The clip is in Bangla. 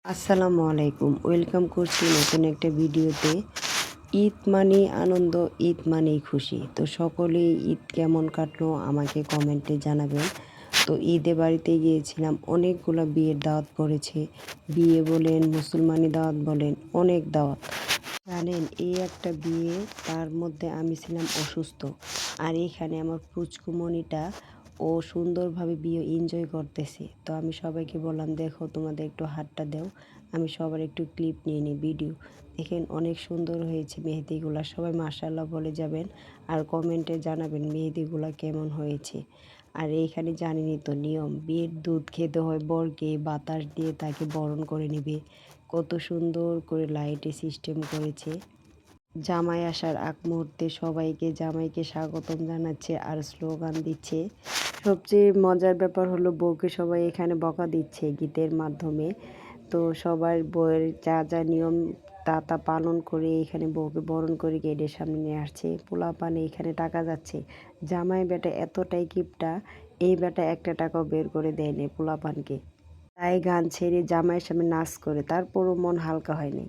আসসালামু আলাইকুম, ওয়েলকাম করছি নতুন একটা ভিডিওতে। ঈদ মানেই আনন্দ, ঈদ মানেই খুশি। তো সকলেই ঈদ কেমন কাটলো আমাকে কমেন্টে জানাবেন। তো ঈদে বাড়িতে গিয়েছিলাম, অনেকগুলো বিয়ের দাওয়াত পড়েছে। বিয়ে বলেন, মুসলমানি দাওয়াত বলেন, অনেক দাওয়াত। জানেন, এই একটা বিয়ে, তার মধ্যে আমি ছিলাম অসুস্থ। আর এখানে আমার পুচকুমণিটা ও সুন্দরভাবে বিয়ে এনজয় করতেছে। তো আমি সবাইকে বললাম, দেখো তোমাদের একটু হাতটা দাও, আমি সবার একটু ক্লিপ নিয়ে নিই, ভিডিও। দেখেন অনেক সুন্দর হয়েছে মেহেদিগুলা, সবাই মাশাআল্লাহ বলে যাবেন আর কমেন্টে জানাবেন মেহেদিগুলা কেমন হয়েছে। আর এইখানে জানেনই তো নিয়ম, বিয়ের দুধ খেতে হয় বরকে, বাতাস দিয়ে তাকে বরণ করে নেবে। কত সুন্দর করে লাইটে সিস্টেম করেছে। জামাই আসার আগ মুহূর্তে সবাইকে জামাইকে স্বাগতম জানাচ্ছে আর স্লোগান দিচ্ছে। সবচেয়ে মজার ব্যাপার হলো বউকে সবাই এখানে বকা দিচ্ছে গীতের মাধ্যমে। তো সবার বউয়ের যা যা নিয়ম তা পালন করে এখানে বউকে বরণ করে গেটের সামনে নিয়ে আসছে। পোলাপানে এখানে টাকা যাচ্ছে। জামাই বেটা এতটাই কিপটা, এই বেটা একটা টাকাও বের করে দেয়নি পোলাপানকে। তাই গান ছেড়ে জামাইয়ের সামনে নাচ করে, তারপরও মন হালকা হয়নি।